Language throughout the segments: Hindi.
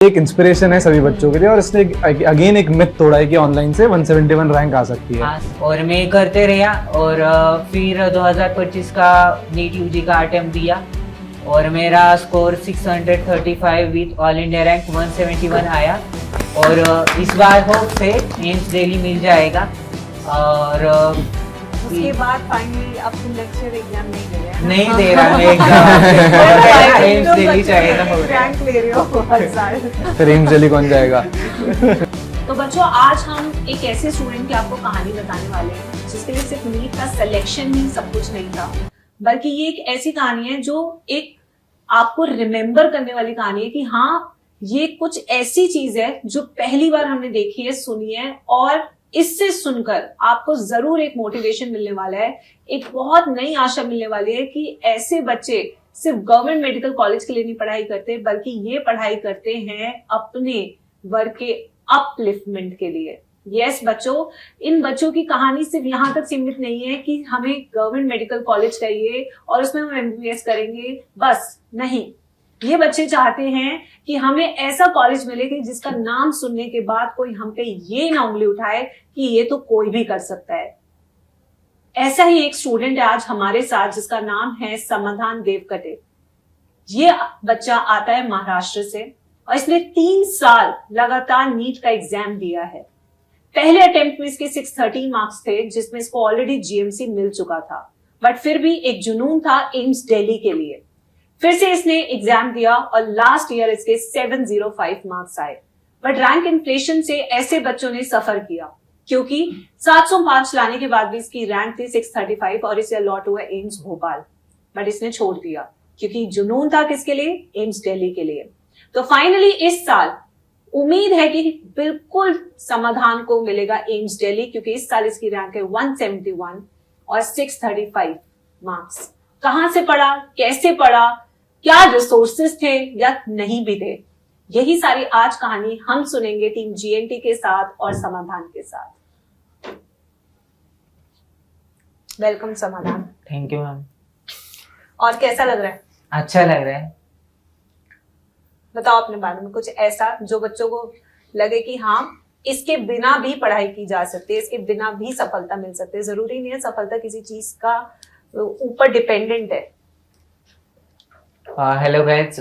एक इंस्पिरेशन है सभी बच्चों के लिए और इसने अगेन एक मिथ तोड़ा है कि ऑनलाइन से 171 रैंक आ सकती है। हाँ, और मैं करते रहा और फिर 2025 का नीट यूजी का अटेम्प्ट दिया और मेरा score 635 with all India rank 171 आया और इस बार होप से एम्स दिल्ली मिल जाएगा। और उसके बाद फाइनली अब तुम लेक्चर एग्जाम नहीं दे रहे हैं? नहीं दे रहा मैं एग्जाम एम्स दिल्ली चाहिएगा। रैंक ले रहे हो हर साल। फिर एम्स दिल्ली कौन जाएगा? तो बच्चों, आज हम एक ऐसे स्टूडेंट की आपको कहानी बताने वाले हैं जिसके लिए सिर्फ नीट का सिलेक्शन ही सब कुछ नहीं था, बल्कि ये एक ऐसी कहानी है जो एक आपको रिमेम्बर करने वाली कहानी है कि हाँ, ये कुछ ऐसी चीज है जो पहली बार हमने देखी है, सुनी है, और इससे सुनकर आपको जरूर एक मोटिवेशन मिलने वाला है, एक बहुत नई आशा मिलने वाली है कि ऐसे बच्चे सिर्फ गवर्नमेंट मेडिकल कॉलेज के लिए नहीं पढ़ाई करते, बल्कि ये पढ़ाई करते हैं अपने वर्ग के अपलिफ्टमेंट के लिए। यस बच्चों, इन बच्चों की कहानी सिर्फ यहाँ तक सीमित नहीं है कि हमें गवर्नमेंट मेडिकल कॉलेज चाहिए और उसमें हम एमबीबीएस करेंगे, बस नहीं। ये बच्चे चाहते हैं कि हमें ऐसा कॉलेज मिले कि जिसका नाम सुनने के बाद कोई हम पे ये ना उंगली उठाए कि ये तो कोई भी कर सकता है। ऐसा ही एक स्टूडेंट है आज हमारे साथ जिसका नाम है समाधान देवकटे। ये बच्चा आता है महाराष्ट्र से और इसने 3 साल लगातार नीट का एग्जाम दिया है। पहले अटेम्प्ट में इसके 613 मार्क्स थे, जिसमें इसको ऑलरेडी जीएमसी मिल चुका था, बट फिर भी एक जुनून था एम्स दिल्ली के लिए। फिर से इसने एग्जाम दिया और लास्ट ईयर इसके 705 मार्क्स आए, बट रैंक इन्फ्लेशन से ऐसे बच्चों ने सफर किया क्योंकि 705 लाने के बाद भी इसकी रैंक थी 635 और इसे अलॉट हुआ एम्स भोपाल, बट इसने छोड़ दिया क्योंकि जुनून था किसके लिए? एम्स दिल्ली के लिए। तो फाइनली इस साल उम्मीद है कि बिल्कुल समाधान को मिलेगा एम्स दिल्ली, क्योंकि इस साल इसकी रैंक है 171 और 635 मार्क्स। कहां से पढ़ा, कैसे पढ़ा, क्या रिसोर्सेस थे या नहीं भी थे, यही सारी आज कहानी हम सुनेंगे टीम जीएनटी के साथ और समाधान के साथ। वेलकम समाधान। Thank you ma'am. और कैसा लग रहा है? अच्छा लग रहा है। बताओ अपने बारे में कुछ ऐसा जो बच्चों को लगे कि हाँ, इसके बिना भी पढ़ाई की जा सकती है, इसके बिना भी सफलता मिल सकती है। जरूरी नहीं है सफलता किसी चीज का ऊपर डिपेंडेंट है। Hello guys,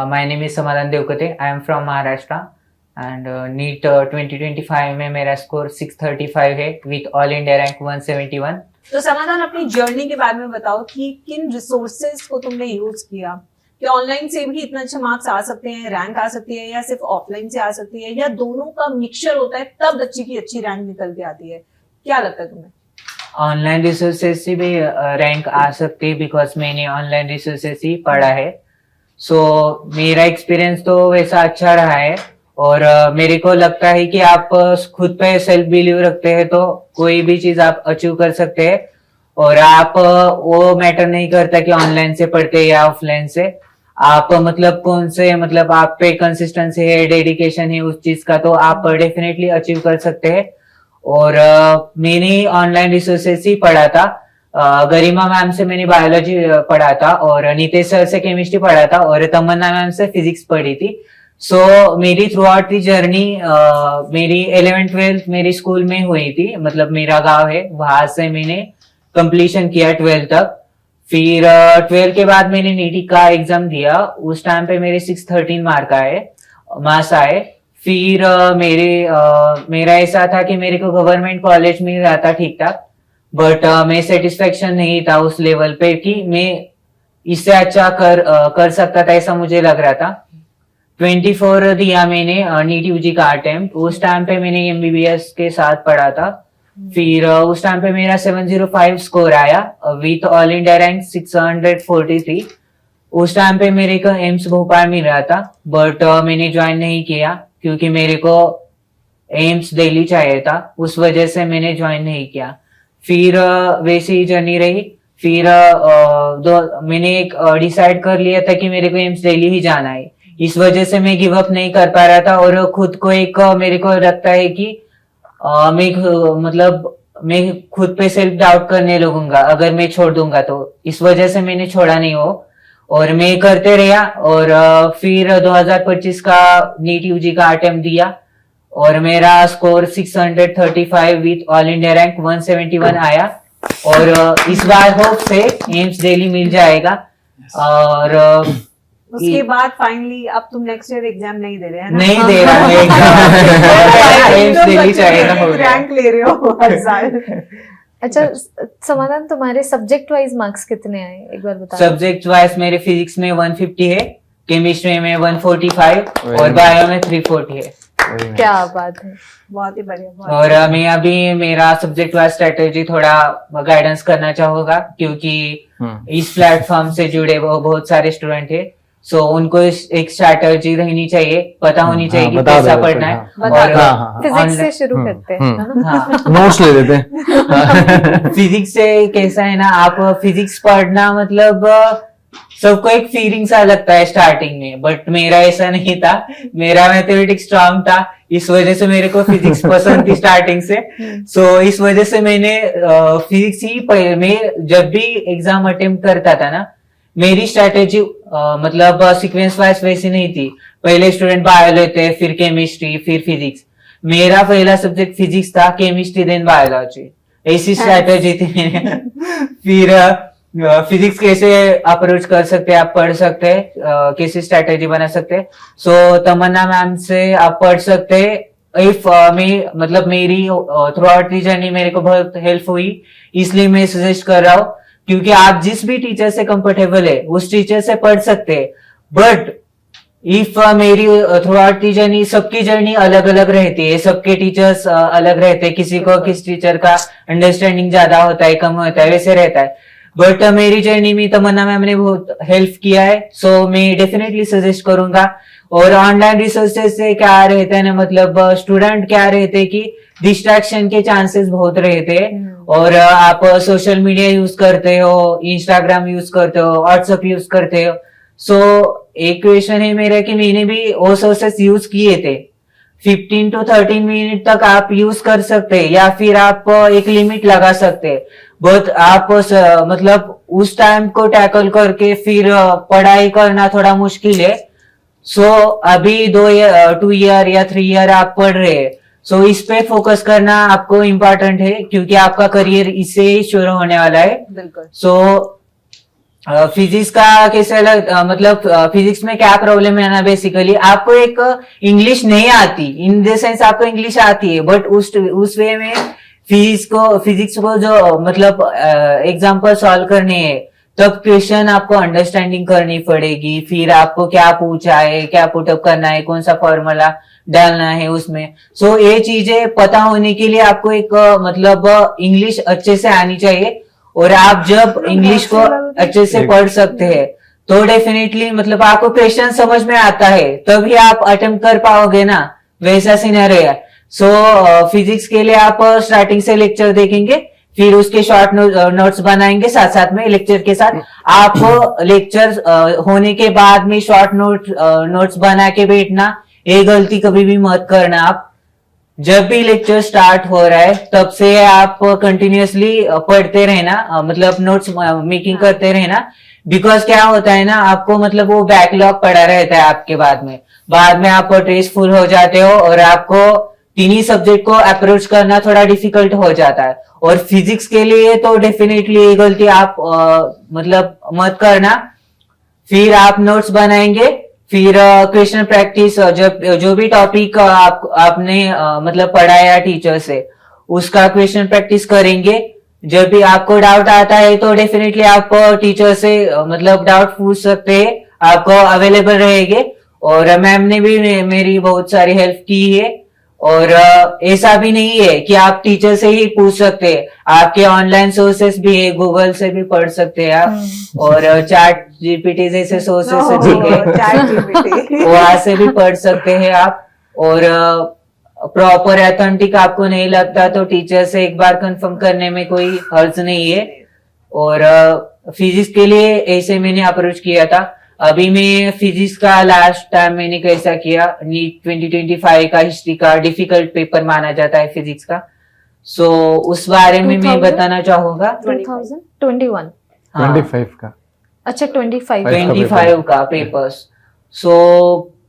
my name is समाधान देवकटे। I am from Maharashtra and NEET 2025 में मेरा स्कोर 635 है with ऑल इंडिया रैंक 171। तो समाधान, अपनी जर्नी के बारे में बताओ कि किन रिसोर्सेज को तुमने यूज किया, कि ऑनलाइन से भी इतना अच्छा मार्क्स आ सकते हैं, रैंक आ सकती है, या सिर्फ ऑफलाइन से आ सकती है, या दोनों का मिक्सचर होता है तब बच्चे की अच्छी रैंक निकल के आती है? क्या लगता है तुम्हें? ऑनलाइन रिसोर्सेज से भी रैंक आ सकती है बिकॉज मैंने ऑनलाइन रिसोर्सेज ही पढ़ा है। सो मेरा एक्सपीरियंस तो वैसा अच्छा रहा है और मेरे को लगता है कि आप खुद पे सेल्फ बिलीव रखते हैं तो कोई भी चीज आप अचीव कर सकते हैं और आप वो मैटर नहीं करता कि ऑनलाइन से पढ़ते हैं या ऑफलाइन से। आप मतलब कौन से मतलब आप पे कंसिस्टेंसी है, डेडिकेशन है उस चीज का, तो आप डेफिनेटली अचीव कर सकते हैं। और मैंने ऑनलाइन रिसोर्सेस ही पढ़ा था। गरिमा मैम से मैंने बायोलॉजी पढ़ा था और नीतेश सर से केमिस्ट्री पढ़ा था और तमन्ना मैम से फिजिक्स पढ़ी थी। सो मेरी थ्रू आउट दी जर्नी मेरी 11th-12th मेरी स्कूल में हुई थी, मतलब मेरा गांव है, वहां से मैंने कंप्लीशन किया 12th तक। फिर 12th के बाद मैंने नीट का एग्जाम दिया। उस टाइम पे मेरे 613 मार्क्स आए। फिर मेरा ऐसा था कि मेरे को गवर्नमेंट कॉलेज मिल रहा था ठीक ठाक, बट मैं सेटिस्फेक्शन नहीं था उस लेवल पे कि मैं इससे अच्छा कर सकता था, ऐसा मुझे लग रहा था। 24 दिया मैंने नीट यूजी का अटेम्प्ट। उस टाइम पे मैंने एमबीबीएस के साथ पढ़ा था। फिर उस टाइम पे मेरा 705 स्कोर आया विथ ऑल इंडिया रैंक 643। उस टाइम पे मेरे को एम्स भोपाल मिल रहा था, बट मैंने ज्वाइन नहीं किया क्योंकि मेरे को एम्स दिल्ली चाहिए था, उस वजह से मैंने ज्वाइन नहीं किया। फिर वैसे ही जर्नी रही। फिर मैंने एक डिसाइड कर लिया था कि मेरे को एम्स दिल्ली ही जाना है, इस वजह से मैं गिव अप नहीं कर पा रहा था और खुद को एक मेरे को लगता है कि मैं खुद पे सेल्फ डाउट करने लगूंगा अगर मैं छोड़ दूंगा तो, इस वजह से मैंने छोड़ा नहीं हो। और मैं करते रहा और फिर 2025 का नीट यूजी का अटेम्प्ट दिया और मेरा score 635 with all India rank 171 आया और इस बार होप से एम्स दिल्ली मिल जाएगा और उसके बाद फाइनली अब तुम नेक्स्ट ईयर एग्जाम नहीं दे रहे हैं ना? नहीं दे रहा मैं एग्जाम एम्स दिल्ली जाएगा हो गया। रैंक ले रहे हो हर साल। अच्छा समाधान, तुम्हारे सब्जेक्ट वाइज मार्क्स कितने आए एक बार बता दो। सब्जेक्ट वाइज मेरे फिजिक्स में 150 है, केमिस्ट्री में 145 और बायो में 340 है। क्या बात है, बहुत ही बढ़िया, बहुत और मैं अभी मेरा सब्जेक्ट वाइज स्ट्रेटेजी थोड़ा गाइडेंस करना चाहूंगा क्योंकि इस प्लेटफॉर्म से जुड़े वो बहुत सारे स्टूडेंट है, सो उनको एक स्ट्रेटेजी रहनी चाहिए, पता होनी चाहिए कि कैसा पढ़ना है। और फिजिक्स से शुरू करते हैं, है ना? हाँ, नोट्स ले लेते हैं। फिजिक्स से कैसा है ना, आप फिजिक्स पढ़ना मतलब सबको एक फीलिंग सा लगता है स्टार्टिंग में, बट मेरा ऐसा नहीं था। मेरा मैथमेटिक्स स्ट्रांग था, इस वजह से मेरे को फिजिक्स पसंद थी स्टार्टिंग से। सो इस वजह से मैंने फिजिक्स ही मैं जब भी एग्जाम अटेम्प्ट करता था ना, मेरी स्ट्रेटेजी मतलब सीक्वेंस वाइज वैसी नहीं थी। पहले स्टूडेंट बायो लेते, फिर केमिस्ट्री, फिर फिजिक्स। मेरा पहला सब्जेक्ट फिजिक्स था, केमिस्ट्री देन बायोलॉजी, ऐसी स्ट्रेटेजी थी मेरी। फिर फिजिक्स कैसे अप्रोच कर सकते हैं, आप पढ़ सकते हैं, कैसे स्ट्रेटेजी बना सकते हैं। सो तमन्ना मैम से आप पढ़ सकते हैं। इफ मतलब मेरी थ्रू आउट दी जर्नी मेरे को बहुत हेल्प हुई, इसलिए मैं सजेस्ट कर रहा हूँ क्योंकि आप जिस भी टीचर से कंफर्टेबल है उस टीचर से पढ़ सकते हैं। बट इफ मेरी थ्रू आउट दी जर्नी, सबकी जर्नी अलग अलग रहती है, सबके टीचर्स अलग रहते हैं, किसी को किस टीचर का अंडरस्टैंडिंग ज्यादा होता है, कम होता है, वैसे रहता है। बट मेरी जर्नी में तमन्ना मैम ने बहुत हेल्प किया है, सो मैं डेफिनेटली सजेस्ट करूंगा। और ऑनलाइन रिसोर्सेज से क्या रहता है ना, मतलब स्टूडेंट क्या रहते हैं कि डिस्ट्रैक्शन के चांसेस बहुत रहते हैं और आप सोशल मीडिया यूज करते हो, इंस्टाग्राम यूज करते हो, व्हाट्सएप यूज करते हो। सो एक क्वेश्चन है मेरा कि मैंने भी वो सोर्सेस यूज किए थे, 15 to 13 मिनट तक आप यूज कर सकते हैं या फिर आप एक लिमिट लगा सकते हैं। बट आप मतलब उस टाइम को टैकल करके फिर पढ़ाई करना थोड़ा मुश्किल है। सो अभी 2 ईयर या 3 ईयर आप पढ़ रहे हैं, सो इस पे फोकस करना आपको इम्पोर्टेंट है क्योंकि आपका करियर इससे ही शुरू होने वाला है। बिल्कुल। सो फिजिक्स का कैसे मतलब फिजिक्स में क्या प्रॉब्लम है ना, बेसिकली आपको एक इंग्लिश नहीं आती, इन द सेंस आपको इंग्लिश आती है बट उस वे में फिजिक्स को जो मतलब एग्जांपल सॉल्व करने हैं तब क्वेश्चन आपको अंडरस्टैंडिंग करनी पड़ेगी, फिर आपको क्या पूछा है, क्या पुटअप करना है, कौन सा फॉर्मूला डालना है उसमें। सो ये चीजें पता होने के लिए आपको एक मतलब इंग्लिश अच्छे से आनी चाहिए और आप जब इंग्लिश को अच्छे से पढ़ सकते हैं तो डेफिनेटली मतलब आपको क्वेश्चन समझ में आता है, तभी आप अटेम्प्ट कर पाओगे ना, वैसा सिनेरियो है। सो फिजिक्स के लिए आप स्टार्टिंग से लेक्चर देखेंगे, फिर उसके शॉर्ट नोट्स बनाएंगे साथ साथ में लेक्चर के साथ। आप लेक्चर होने के बाद में शॉर्ट नोट्स बना के बैठना, ये गलती कभी भी मत करना। आप जब भी लेक्चर स्टार्ट हो रहा है तब से आप कंटिन्यूअसली पढ़ते रहना, मतलब नोट्स मेकिंग करते रहना। बिकॉज क्या होता है ना, आपको मतलब वो बैकलॉग पड़ा रहता है आपके बाद में आप स्ट्रेसफुल हो जाते हो और आपको तीनों सब्जेक्ट को अप्रोच करना थोड़ा डिफिकल्ट हो जाता है। और फिजिक्स के लिए तो डेफिनेटली ये गलती आप मतलब मत करना। फिर आप नोट्स बनाएंगे, फिर क्वेश्चन प्रैक्टिस, जो भी टॉपिक आपने मतलब पढ़ाया टीचर से उसका क्वेश्चन प्रैक्टिस करेंगे। जब भी आपको डाउट आता है तो डेफिनेटली आप टीचर से मतलब डाउट पूछ सकते हैं, आपको अवेलेबल रहेंगे। और मैम ने भी मेरी बहुत सारी हेल्प की है। और ऐसा भी नहीं है कि आप टीचर से ही पूछ सकते हैं, आपके ऑनलाइन सोर्सेस भी है, गूगल से भी पढ़ सकते हैं आप, और चैट जीपीटी जैसे सोर्सेस है वहां से भी पढ़ सकते हैं आप। और प्रॉपर ऑथेंटिक आपको नहीं लगता तो टीचर से एक बार कंफर्म करने में कोई हर्ज नहीं है। और फिजिक्स के लिए ऐसे मैंने अप्रोच किया था। अभी मैं फिजिक्स का लास्ट टाइम मैंने कैसा किया, नीट 2025 का हिस्ट्री का डिफिकल्ट पेपर माना जाता है फिजिक्स का। सो उस बारे में मैं बताना चाहूंगा। 2021 हाँ, 25 का अच्छा 25। 25 का पेपर्स। सो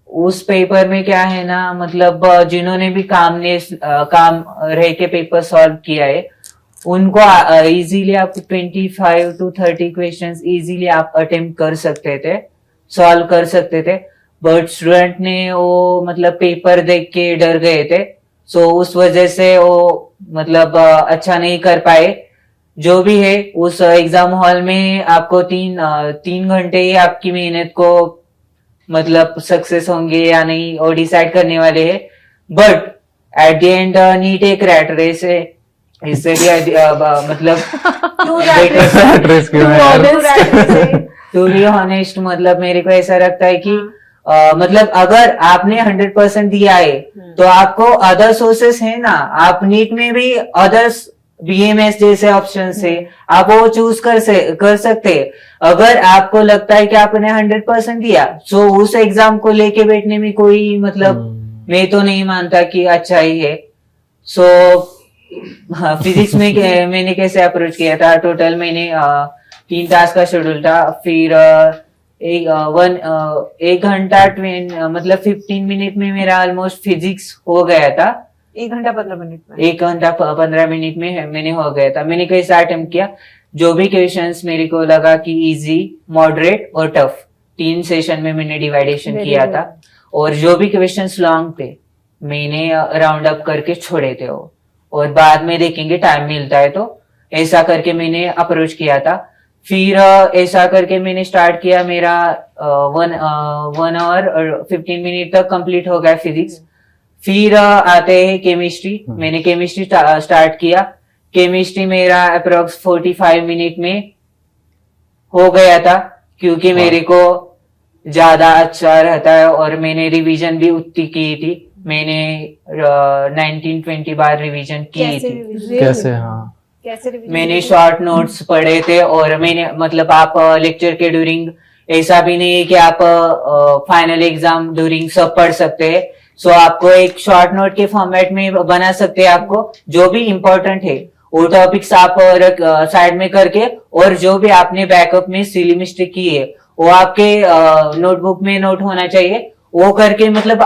उस पेपर में क्या है ना, मतलब जिन्होंने भी काम रह के पेपर सॉल्व किया है उनको इजीली आप 25 to 30 क्वेश्चंस इजीली आप अटेम्प्ट कर सकते थे, सॉल्व कर सकते थे। बट स्टूडेंट ने वो मतलब पेपर देख के डर गए थे, सो उस वजह से वो मतलब अच्छा नहीं कर पाए। जो भी है उस एग्जाम हॉल में आपको 3 घंटे ही आपकी मेहनत को मतलब सक्सेस होंगे या नहीं और डिसाइड करने वाले हैं। But at the end NEET एक रैट रेस है, इससे भी मतलब Address क्यों है यार? टू बी ऑनेस्ट मतलब मेरे को ऐसा लगता है कि मतलब अगर आपने 100% दिया है तो आपको अदर सोर्सेस है ना, आप नीट में भी अदर्स बीएमएस जैसे ऑप्शन है, आप वो चूज कर सकते हैं। अगर आपको लगता है कि आपने 100% दिया तो उस एग्जाम को लेके बैठने में कोई मतलब मैं तो नहीं मानता कि अच्छा ही है। सो फिजिक्स में मैंने कैसे अप्रोच किया था, टोटल मैंने 3 टास्क का शेड्यूल था। फिर एक घंटा मतलब 15 मिनट में मेरा ऑलमोस्ट फिजिक्स हो गया था। 1 घंटा 15 मिनट में? 1 घंटा 15 मिनट में मैंने हो गया था। मैंने कैसा अटेम्प्ट किया, जो भी क्वेश्चंस मेरे को लगा कि इजी, मॉडरेट और टफ, 3 सेशन में मैंने डिवाइडेशन किया था। और जो भी क्वेश्चंस लॉन्ग थे मैंने राउंड अप करके छोड़े थे वो, और बाद में देखेंगे टाइम मिलता है तो, ऐसा करके मैंने अप्रोच किया था। फिर ऐसा करके मैंने स्टार्ट किया, मेरा 1 आवर और 15 मिनट तक कंप्लीट हो गया फिजिक्स। फिर आते हैं केमिस्ट्री। मैंने केमिस्ट्री स्टार्ट किया। केमिस्ट्री मेरा अप्रोक्स 45 मिनट में हो गया था, क्योंकि मेरे को ज्यादा अच्छा रहता है और मैंने रिवीजन भी उतनी की थी। मैंने 19-20 बार रिवीजन की थी। कैसे? हाँ, कैसे रिवीजन? मैंने शॉर्ट नोट्स पढ़े थे, और मैंने मतलब आप लेक्चर के ड्यूरिंग, ऐसा भी नहीं है कि आप फाइनल एग्जाम ड्यूरिंग सब पढ़ सकते हैं। सो आपको एक शॉर्ट नोट के फॉर्मेट में बना सकते हैं। आपको जो भी इम्पोर्टेंट है वो टॉपिक्स आप साइड में करके, और जो भी आपने बैकअप में सिली मिस्टेक की है वो आपके नोटबुक में नोट होना चाहिए। वो करके मतलब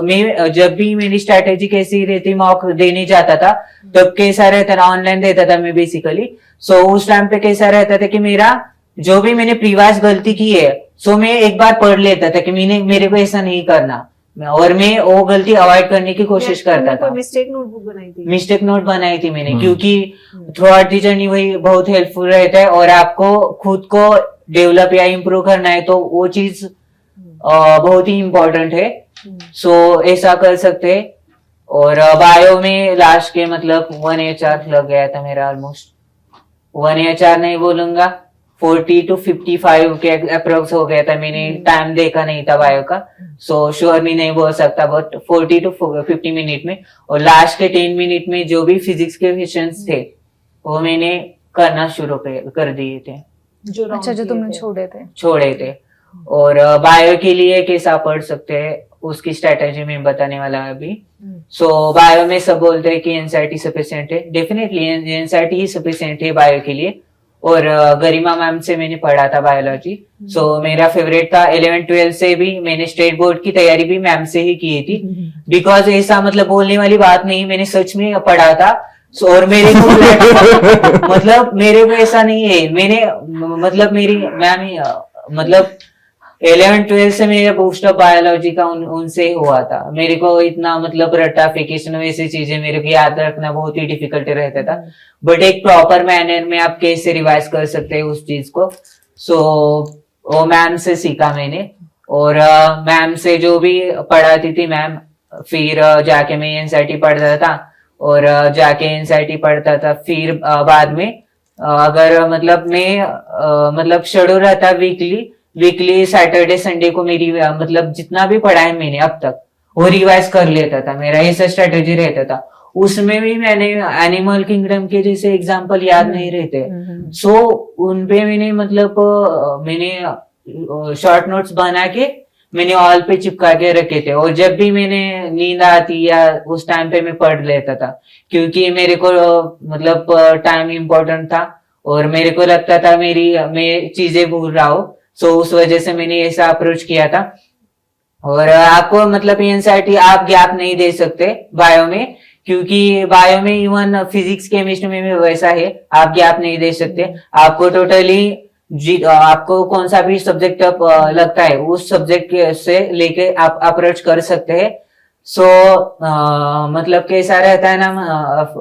मैं जब भी मेरी स्ट्रेटेजी कैसी रहती, मॉक देने जाता था तब कैसा रहता था, ऑनलाइन देता था मैं बेसिकली। सो उस टाइम पे कैसा रहता था कि मेरा जो भी मैंने प्रीवियस गलती की है, सो मैं एक बार पढ़ लेता था कि मेरे को ऐसा नहीं करना, और मैं वो गलती अवॉइड करने की कोशिश करता था। मिस्टेक नोटबुक बनाई थी? मिस्टेक नोट बनाई थी मैंने, क्योंकि थ्रू आउट दी जर्नी वही बहुत हेल्पफुल रहता है। और आपको खुद को डेवलप या इम्प्रूव करना है तो वो चीज बहुत ही इम्पोर्टेंट है। सो ऐसा कर सकते हैं। और बायो में लास्ट के मतलब 1 HR लग गया था मेरा, ऑलमोस्ट 1 HR नहीं बोलूंगा, 40 to 55 के अप्रोक्स हो गया था। मैंने टाइम देखा नहीं था बायो का, सो श्योरली नहीं बोल सकता, बट 40 to 50 मिनट में। और लास्ट के 10 मिनट में जो भी फिजिक्स के क्वेश्चंस थे वो मैंने करना शुरू कर दिए थे। अच्छा, जो तुमने छोड़े थे। और बायो के लिए कैसा पढ़ सकते हैं उसकी स्ट्रेटेजी में बताने वाला है अभी। सो बायो में सब बोलते हैं कि एनसीईआरटी सफिशिएंट है। डेफिनेटली एनसीईआरटी ही सफिशिएंट है बायो के लिए। और गरिमा मैम से मैंने पढ़ा था बायोलॉजी, सो मेरा फेवरेट था। 11-12 से भी मैंने स्टेट बोर्ड की तैयारी भी मैम से ही की थी, बिकॉज ऐसा मतलब बोलने वाली बात नहीं, मैंने सच में पढ़ा था। और मेरे को मतलब मेरे को ऐसा नहीं है, मैंने मतलब मेरी मैम मतलब 11-12 से मेरा बूस्टअप बायोलॉजी का उनसे हुआ था। मेरे को इतना मतलब रट्टाफिकेशन वैसी चीजें मेरे को याद रखना बहुत ही डिफिकल्ट रहता था। बट एक प्रॉपर मैनर में आप कैसे रिवाइज कर सकते हैं उस चीज को, सो वो मैम से सीखा मैंने। और मैम से जो भी पढ़ाती थी मैम, फिर जाके मैं एनसीईआरटी पढ़ता था, और जाके एनसीईआरटी पढ़ता था। फिर बाद में अगर मतलब मैं मतलब शेड्यूल रहता वीकली सैटरडे संडे को मेरी मतलब जितना भी पढ़ा है मैंने अब तक वो रिवाइज कर लेता था। मेरा ऐसा स्ट्रेटेजी रहता था। उसमें भी मैंने एनिमल किंगडम के जैसे एग्जांपल याद नहीं रहते, सो उनपे मैंने मतलब मैंने शॉर्ट नोट्स बना के मैंने ऑल पे चिपका के रखे थे। और जब भी मैंने नींद आती या उस टाइम पे मैं पढ़ लेता था, क्योंकि मेरे को मतलब टाइम इम्पोर्टेंट था। और मेरे को लगता था मैं चीजें भूल रहा हूँ, सो उस वजह से मैंने ऐसा अप्रोच किया था। और आपको मतलब एनसीईआरटी आप गैप नहीं दे सकते बायो में, क्योंकि बायो में इवन फिजिक्स केमिस्ट्री में भी वैसा है, आप गैप नहीं दे सकते। आपको टोटली आपको कौन सा भी सब्जेक्ट लगता है उस सब्जेक्ट से लेके आप अप्रोच कर सकते हैं। सो मतलब कैसा रहता है ना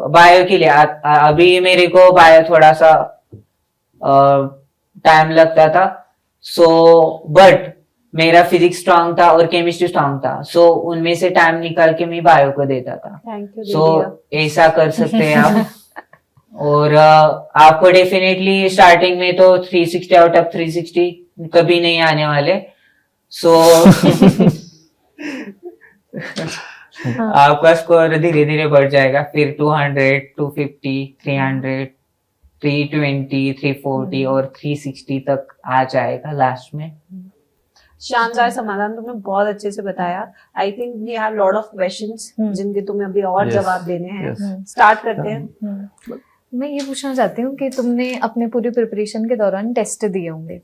बायो के लिए, अभी मेरे को बायो थोड़ा सा टाइम लगता था, सो बट मेरा फिजिक्स स्ट्रांग था और केमिस्ट्री स्ट्रांग था, सो उनमें से टाइम निकाल के मैं बायो को देता था। थैंक यू सो ऐसा कर सकते हैं आप। और आपको डेफिनेटली स्टार्टिंग में तो 360 आउट ऑफ 360 कभी नहीं आने वाले, सो आपका स्कोर धीरे धीरे बढ़ जाएगा, फिर 200, 250, 300, 320, 340 और 360 तक आ जाएगा लास्ट में। शानदार समाधान तुमने बहुत अच्छे से बताया। I think we have lot of questions जिनके तुम्हें अभी और Yes, जवाब देने हैं। yes. स्टार्ट करते हैं। मैं ये पूछना चाहती हूँ कि तुमने अपने पूरी प्रिपरेशन के दौरान टेस्ट दिए होंगे,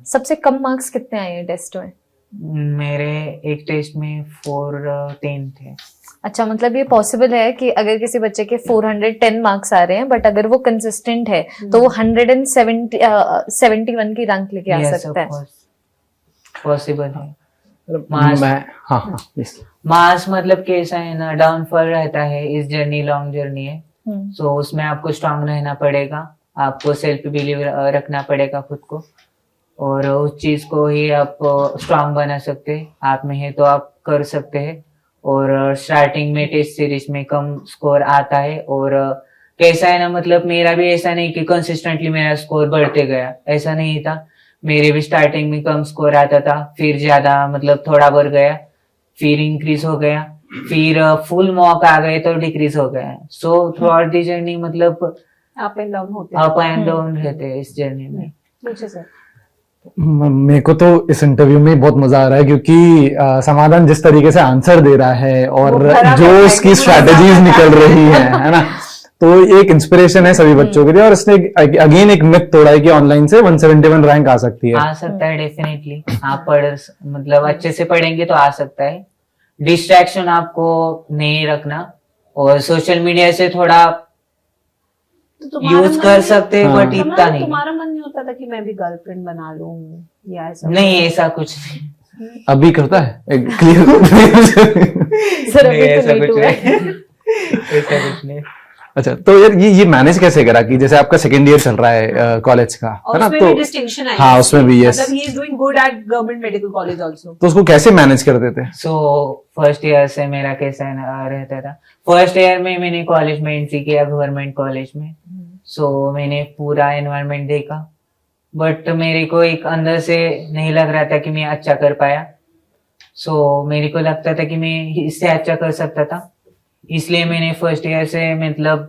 सबसे कम मार्क्स कितने आए हैं टेस्ट में? मेरे एक टेस्ट में 410 थे। अच्छा, मतलब ये पॉसिबल है कि अगर किसी बच्चे के 410 मार्क्स आ रहे हैं बट अगर वो कंसिस्टेंट है तो वो 171 की रैंक लेके आ सकता है। पॉसिबल है। हाँ yes. मास मतलब कैसा है ना, डाउनफॉल रहता है, इस जर्नी लॉन्ग जर्नी है, सो उसमें आपको स्ट्रांग रहना पड़ेगा, आपको सेल्फ बिलीव रखना पड़ेगा खुद को, और उस चीज को ही आप स्ट्रांग बना सकते हैं। आप में है तो आप कर सकते हैं। और स्टार्टिंग में टेस्ट सीरीज में कम स्कोर आता है, और कैसा है ना, मतलब मेरा भी ऐसा नहीं कि कंसिस्टेंटली मेरा स्कोर बढ़ते गया, ऐसा नहीं था। मेरे भी स्टार्टिंग में कम स्कोर आता था, फिर ज्यादा मतलब थोड़ा बढ़ गया, फिर इंक्रीज हो गया, फिर फुल मॉक आ गए तो डिक्रीज हो गया। So through out the journey मतलब अप एंड डाउन होते हैं। अप एंड डाउन रहते हैं इस जर्नी में। पूछे सर। मेरे को तो इस इंटरव्यू में बहुत मजा आ रहा है, क्योंकि समाधान जिस तरीके से आंसर दे रहा है और वो भरा जो भरा है उसकी कि स्ट्रैटेजीज मजा निकल रही है ना, तो एक इंस्पिरेशन है सभी बच्चों के लिए। और इसने अगेन एक मिथ तोड़ा है कि ऑनलाइन से 171 रैंक आ सकती है। आ सकता है डेफिनेटली, आप मतलब अच्छे से पढ़ेंगे तो आ सकता है। डिस्ट्रैक्शन आपको नहीं रखना, और सोशल मीडिया से थोड़ा यूज कर सकते हैं, बट इतना नहीं। तुम्हारा मन नहीं होता था कि मैं भी गर्लफ्रेंड बना लूं या ऐसा? नहीं, ऐसा कुछ नहीं। अभी करता है क्लियर सर अभी ऐसा तो कुछ नहीं हुआ नहीं, ऐसा कुछ नहीं। अच्छा, तो यार ये मैनेज कैसे करा कि जैसे आपका सेकंड ईयर चल रहा है कॉलेज का, है ना, उसमें तो भी डिस्टिंक्शन आई। हाँ उसमें भी यस, मतलब he is doing good at government medical college also. तो उसको कैसे मैनेज करते थे? सो फर्स्ट ईयर से मेरा कैसा रहता था, फर्स्ट ईयर में मैंने कॉलेज में एंट्री किया गवर्नमेंट कॉलेज में। सो मैंने पूरा एनवायरनमेंट देखा, बट मेरे को एक अंदर से नहीं लग रहा था कि मैं अच्छा कर पाया। सो मेरे को लगता था कि मैं इससे अच्छा कर सकता था, इसलिए मैंने फर्स्ट ईयर से मतलब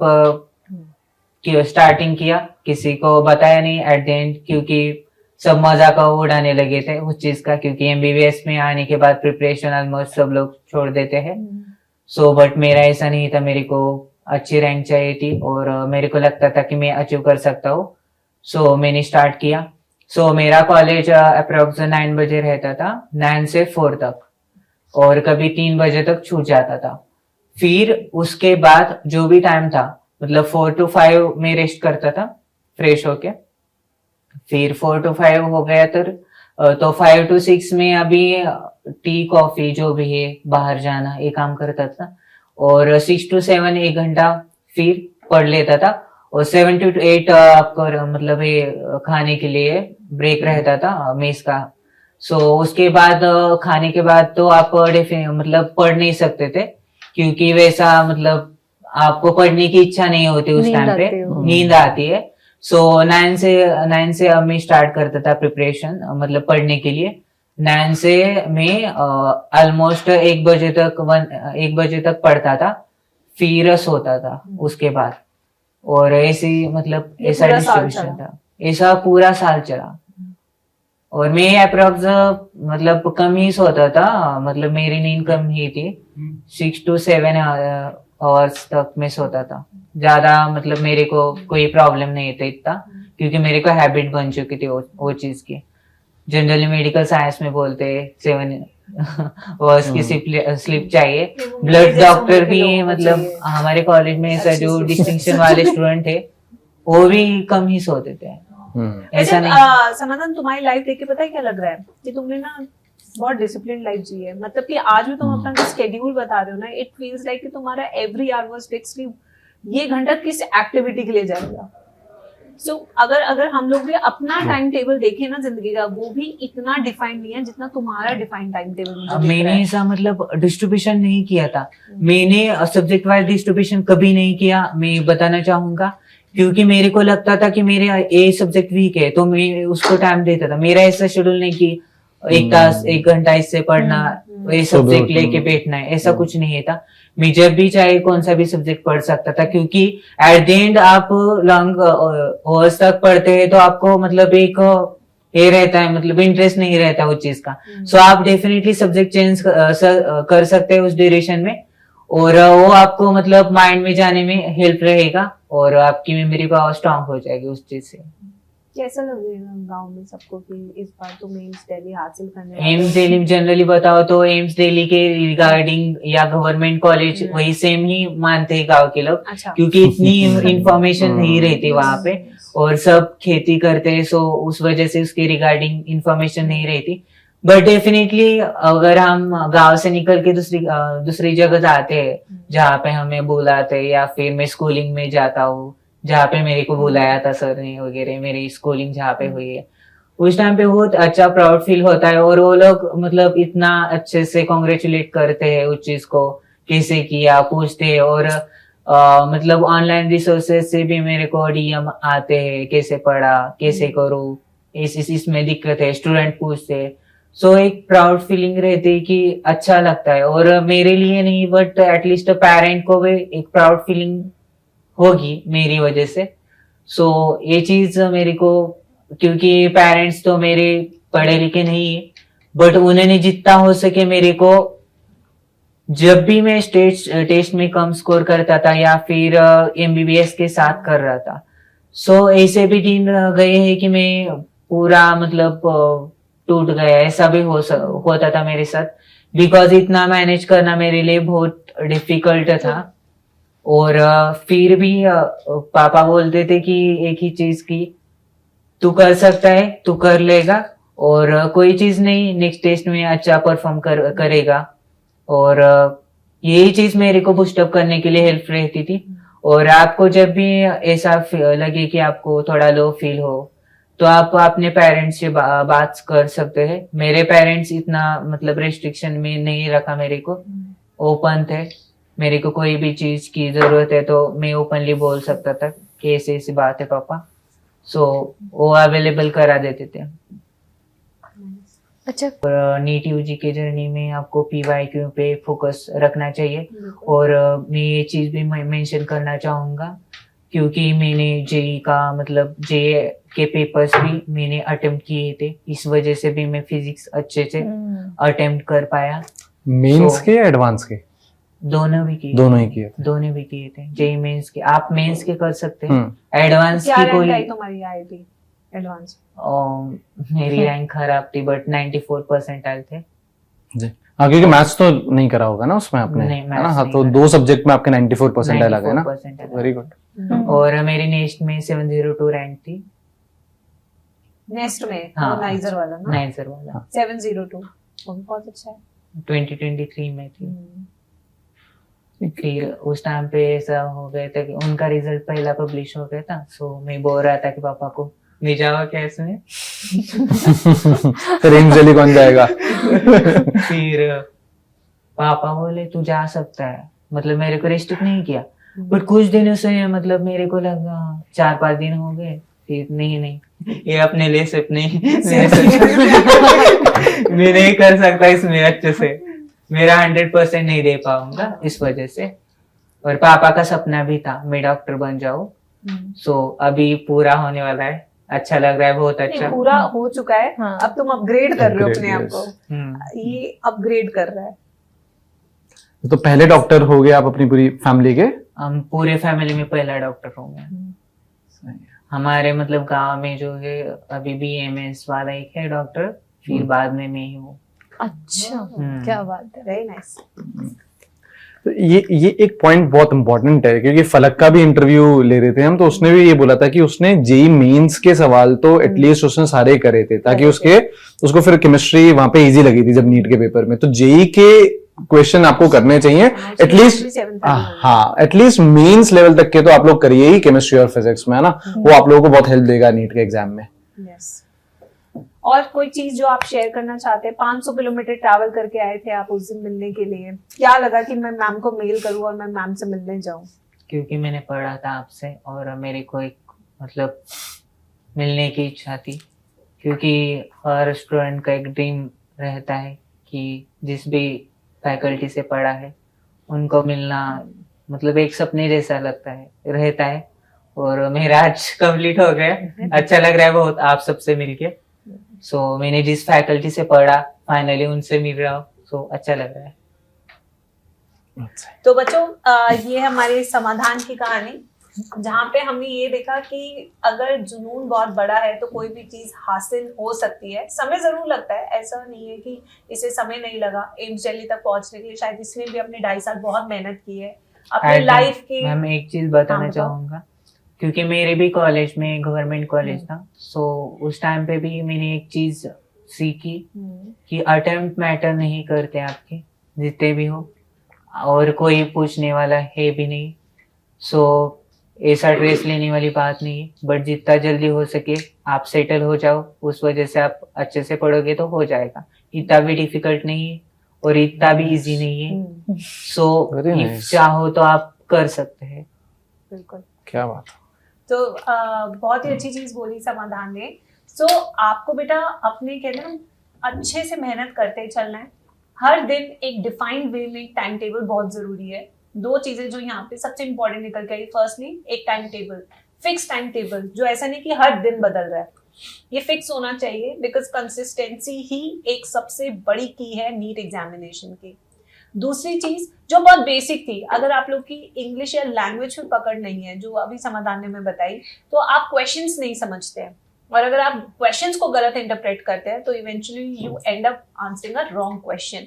स्टार्टिंग किया, किसी को बताया नहीं एट द एंड, क्योंकि सब मजाक उड़ाने लगे थे उस चीज का, क्योंकि एमबीबीएस में आने के बाद प्रिपरेशन ऑलमोस्ट सब लोग छोड़ देते हैं। सो बट मेरा ऐसा नहीं था, मेरे को अच्छी रैंक चाहिए थी और मेरे को लगता था कि मैं अचीव कर सकता हूँ। सो मैंने स्टार्ट किया। सो मेरा कॉलेज अप्रोक्स 9 बजे रहता था, 9 से 4 तक, और कभी 3 बजे तक छूट जाता था। फिर उसके बाद जो भी टाइम था, मतलब 4 to 5 में रेस्ट करता था फ्रेश होके, फिर 4 to 5 हो गया तो 5 to 6 में अभी टी कॉफी जो भी है बाहर जाना ये काम करता था, और 6 to 7 1 घंटा फिर पढ़ लेता था, और 7 to 8 आपको मतलब ये खाने के लिए ब्रेक रहता था मेस का। सो उसके बाद खाने के बाद तो आप मतलब पढ़ नहीं सकते थे, क्योंकि वैसा मतलब आपको पढ़ने की इच्छा नहीं होती उस टाइम पे, नींद आती है। सो 9 से अब मैं स्टार्ट करता था प्रिपरेशन, मतलब पढ़ने के लिए। 9 से मैं ऑलमोस्ट 1 बजे तक पढ़ता था, फिर सोता था उसके बाद, और ऐसी मतलब ऐसा डिस्ट्रीब्यूशन था, ऐसा पूरा साल चला। और मैं अप्रोक्स मतलब कम ही सोता था, मतलब मेरी नींद कम ही थी, 6 to 7 आवर्स तक मैं सोता था, ज्यादा मतलब मेरे को कोई प्रॉब्लम नहीं था इतना, क्योंकि मेरे को हैबिट बन चुकी थी वो चीज की। जनरली मेडिकल साइंस में बोलते हैं 7 वर्ष की स्लिप चाहिए। ब्लड डॉक्टर भी मतलब हमारे कॉलेज में ऐसा जो डिस्टिंक्शन वाले स्टूडेंट थे वो भी कम ही सोते थे। ऐसा नहीं। सनातन, तुम्हारी लाइफ देख के पता है क्या लग रहा है कि तुमने ना बहुत डिसिप्लिन लाइफ जी है। मतलब कि आज भी तुम अपना स्केड्यूल बता रहे हो ना, इट फील्स लाइक कि तुम्हारा एवरी आवर वाज फिक्स्ड, ये घंटा किस एक्टिविटी के लिए जाएगा। सो अगर हम लोग भी अपना टाइम टेबल देखें ना जिंदगी का, वो भी इतना डिफाइंड नहीं है जितना तुम्हारा डिफाइंड टाइम टेबल। मैंने ऐसा मतलब डिस्ट्रीब्यूशन नहीं किया था, मैंने सब्जेक्ट वाइज डिस्ट्रीब्यूशन कभी नहीं किया। मैं बताना चाहूंगा क्योंकि मेरे को लगता था कि मेरे ए सब्जेक्ट वीक है तो मैं उसको टाइम देता था। मेरा ऐसा शेड्यूल नहीं कि 1 घंटा इससे पढ़ना, ये सब्जेक्ट लेके बैठना है, ऐसा कुछ नहीं था। मैं जब भी चाहे कौन सा भी सब्जेक्ट पढ़ सकता था, क्योंकि एट द एंड आप लॉन्ग आवर्स तक पढ़ते हैं तो आपको मतलब एक ये रहता है, मतलब इंटरेस्ट नहीं रहता उस चीज का। सो आप डेफिनेटली सब्जेक्ट चेंज कर सकते हैं उस ड्यूरेशन में, और वो आपको मतलब माइंड में जाने में हेल्प रहेगा और आपकी मेमोरी पावर स्ट्रांग हो जाएगी उस चीज से। कैसा लगेगा गांव में सबको कि इस बार तुम एम्स दिल्ली हासिल करने? एम्स दिल्ली जनरली बताओ तो एम्स दिल्ली के रिगार्डिंग या गवर्नमेंट कॉलेज वही सेम ही मानते हैं गांव के लोग। अच्छा। क्योंकि इतनी इंफॉर्मेशन नहीं रहती वहां पे और सब खेती करते हैं, सो उस वजह से उसके रिगार्डिंग इंफॉर्मेशन नहीं रहती। बट डेफिनेटली अगर हम गांव से निकल के दूसरी जगह जाते हैं जहाँ पे हमें बुलाते हैं, या फिर मैं स्कूलिंग में जाता हूँ जहाँ पे मेरे को बुलाया था सर ने वगैरह, मेरी स्कूलिंग जहाँ पे हुई है, उस टाइम पे बहुत अच्छा प्राउड फील होता है। और वो लोग मतलब इतना अच्छे से कॉन्ग्रेचुलेट करते हैं उस चीज को, कैसे किया पूछते हैं। और मतलब ऑनलाइन रिसोर्सेज से भी मेरे को डीएम आते हैं, कैसे पढ़ा, कैसे करूँ, इसमें दिक्कत है, स्टूडेंट पूछते हैं। सो एक प्राउड फीलिंग रहती है कि अच्छा लगता है। और मेरे लिए नहीं बट एटलीस्ट पेरेंट को भी एक प्राउड फीलिंग होगी मेरी वजह से। सो ये चीज मेरे को, क्योंकि पेरेंट्स तो मेरे पढ़े लिखे नहीं है, बट उन्होंने जितना हो सके मेरे को, जब भी मैं टेस्ट में कम स्कोर करता था या फिर एमबीबीएस के साथ कर रहा था, सो ऐसे भी दिन गए हैं कि मैं पूरा मतलब टूट गया, ऐसा भी होता था मेरे साथ, बिकॉज इतना मैनेज करना मेरे लिए बहुत डिफिकल्ट था। और फिर भी पापा बोलते थे कि एक ही चीज की, तू कर सकता है, तू कर लेगा, और कोई चीज नहीं, नेक्स्ट टेस्ट में अच्छा परफॉर्म करेगा। और यही चीज मेरे को बूस्टअप करने के लिए हेल्प रहती थी। और आपको जब भी ऐसा लगे कि आपको थोड़ा लो फील हो तो आप अपने पेरेंट्स से बात कर सकते हैं। मेरे पेरेंट्स इतना मतलब रेस्ट्रिक्शन में नहीं रखा मेरे को, ओपन थे। मेरे को कोई भी चीज की जरूरत है तो मैं ओपनली बोल सकता था कि ऐसी ऐसी बात है पापा, सो वो अवेलेबल करा देते थे। अच्छा। और नीट यूजी के जर्नी में आपको पीवाईक्यू पे फोकस रखना चाहिए। और मैं ये चीज भी मेंशन करना चाहूंगा, क्योंकि मैंने जेई का मतलब जेई के पेपर्स भी मैंने अटेम्प्ट किए थे, इस वजह से भी मैं फिजिक्स अच्छे से अटेम्प्ट कर पाया। मेंस के या एडवांस के? दोनों भी किए, दोनों ही किए थे। दोनों भी किए थे। जेई मेंस के आप मेंस के कर सकते हैं, एडवांस की कोई तुम्हारी आईआईटी एडवांस? मेरी रैंक खराब थी बट 94% आए थे जी। हाँ, क्योंकि मैथ्स तो नहीं करा होगा ना उसमें आपने, नहीं, है ना? मैथ्स हाँ, नहीं तो करा। 2 सब्जेक्ट में आपके 94% आ गए ना, 94% वेरी गुड। और मेरी नेक्स्ट में 702 रैंक थी। नेक्स्ट में हाँ, नाइजर वाला ना, नाइजर वाला 702 वो भी बहुत अच्छा है। 2023 में थी। फिर उस टाइम पे ऐसा हो गया था कि उनका रिजल्ट पहला पब्लिश हो गया था, सो मैं बोल रहा था कि पापा को नहीं जाओ क्या इसमें फिर एम्स दिल्ली कौन जाएगा? फिर पापा बोले तू जा सकता है, मतलब मेरे को रिस्ट्रिक्ट नहीं किया। बट कुछ दिनों से मतलब मेरे को लगा 4-5 दिन हो गए, फिर नहीं ये अपने लिए सिर्फ नहीं मैं नहीं कर सकता इसमें अच्छे से, मेरा 100% नहीं दे पाऊंगा इस वजह से। और पापा का सपना भी था मैं डॉक्टर बन जाऊं, सो अभी पूरा होने वाला है। अच्छा लग रहा है, बहुत अच्छा पूरा हो चुका है। हाँ। अब तुम अपग्रेड कर रहे हो अपने आप को, हम्म। ये अपग्रेड कर रहा है। तो पहले डॉक्टर हो गए आप अपनी पूरी फैमिली के? हम पूरे फैमिली में पहला डॉक्टर होंगे। हमारे मतलब गांव में जो है अभी BMS वाला एक है डॉक्टर, फिर बाद में मैं ही हूँ। अच्छा, क्या बात है। Very nice. तो ये एक पॉइंट बहुत इंपॉर्टेंट है, क्योंकि फलक का भी इंटरव्यू ले रहे थे हम, तो उसने भी ये बोला था कि उसने जेई मेंस के सवाल तो एटलीस्ट उसने सारे करे थे, ताकि उसको फिर केमिस्ट्री वहां पे इजी लगी थी जब नीट के पेपर में। तो जेई के क्वेश्चन आपको करने चाहिए एटलीस्ट, हाँ एटलीस्ट मेंस लेवल तक के तो आप लोग करिए ही केमिस्ट्री और फिजिक्स में, है ना, वो आप लोगों को बहुत हेल्प देगा नीट के एग्जाम में। यस। और कोई चीज जो आप शेयर करना चाहते हैं? 500 किलोमीटर ट्रैवल करके आए थे आप उस दिन मिलने के लिए, क्या लगा कि मैं मैम को मेल करूं और मैं मैम से मिलने जाऊं? क्योंकि मैंने पढ़ा था आपसे और मेरे को एक मतलब मिलने की इच्छा थी, क्योंकि हर स्टूडेंट का एक ड्रीम रहता है कि जिस भी फैकल्टी से पढ़ा है उनको मिलना मतलब एक सपने जैसा लगता है, रहता है। और मेरा आज कंप्लीट हो गया, अच्छा लग रहा है बहुत आप सबसे मिलके। सो मैंने जिस फैकल्टी से पढ़ा फाइनली उनसे मिल रहा हूँ, सो अच्छा लग रहा है। तो बच्चों ये हमारे समाधान की कहानी, जहाँ पे हमने ये देखा कि अगर जुनून बहुत बड़ा है तो कोई भी चीज हासिल हो सकती है। समय जरूर लगता है, ऐसा नहीं है कि इसे समय नहीं लगा। एम्स दिल्ली तक पहुंचने के लिए शायद इसने भी अपने 2.5 साल बहुत मेहनत की है अपने लाइफ की। मैम एक चीज बताना हाँ, चाहूंगा, क्योंकि मेरे भी कॉलेज में गवर्नमेंट कॉलेज था, सो उस टाइम पे भी मैंने एक चीज सीखी कि अटेम्प्ट मैटर नहीं करते आपके, जितने भी हो, और कोई पूछने वाला है भी नहीं। सो ऐसा ड्रेस लेने वाली बात नहीं है, बट जितना जल्दी हो सके आप सेटल हो जाओ, उस वजह से आप अच्छे से पढ़ोगे तो हो जाएगा। इतना भी डिफिकल्ट नहीं है और इतना भी इजी नहीं है। सो इफ चाहो तो आप कर सकते हैं। बिल्कुल, क्या बात। तो बहुत ही अच्छी चीज बोली समाधान ने। सो आपको बेटा अपने कहते हैं ना अच्छे से मेहनत करते चलना है। हर दिन एक डिफाइंड वे में टाइम टेबल बहुत जरूरी है। 2 चीजें जो यहाँ पे सबसे इंपॉर्टेंट निकल के आई, फर्स्टली एक time table, fix time table, जो ऐसा नहीं कि हर दिन बदल रहा है, ये फिक्स होना चाहिए, बिकॉज कंसिस्टेंसी ही एक सबसे बड़ी की है नीट एग्जामिनेशन की। दूसरी चीज जो बहुत बेसिक थी, अगर आप लोग की इंग्लिश या लैंग्वेज में पकड़ नहीं है, जो अभी समाधान ने मैं बताई, तो आप क्वेश्चंस नहीं समझते हैं, और अगर आप क्वेश्चंस को गलत इंटरप्रेट करते हैं तो eventually you and up answering a wrong question.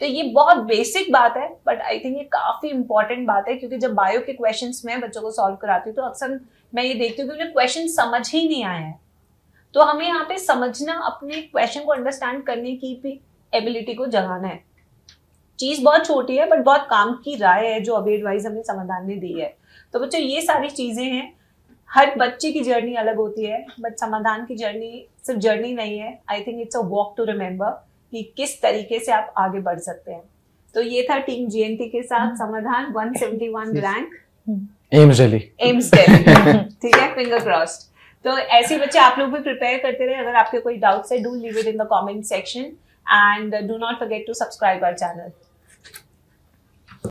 तो ये बहुत बेसिक बात है, बट आई थिंक ये काफी इंपॉर्टेंट बात है, क्योंकि जब बायो के क्वेश्चंस मैं बच्चों को सॉल्व कराती हूँ तो अक्सर मैं ये देखती हूँ कि उन्हें क्वेश्चन समझ ही नहीं आया है। तो हमें यहाँ पे समझना, अपने क्वेश्चन को अंडरस्टैंड करने की भी एबिलिटी को जगाना है। चीज बहुत छोटी है बट बहुत काम की राय है जो अभी एडवाइस हमें समाधान ने दी है। तो बच्चों ये सारी चीजें हैं, हर बच्चे की जर्नी अलग होती है, बट समाधान की जर्नी सिर्फ जर्नी नहीं है, I think it's a walk to remember कि किस तरीके से आप आगे बढ़ सकते हैं। तो ये था टीम GNT के साथ समाधान 171 रैंक एम्स दिल्ली, ठीक है, फिंगर क्रॉस्ड। तो ऐसे बच्चे आप लोग भी प्रिपेयर करते रहे। अगर आपके कोई डाउट्स है, do leave it in the comment section and do not forget to subscribe our channel.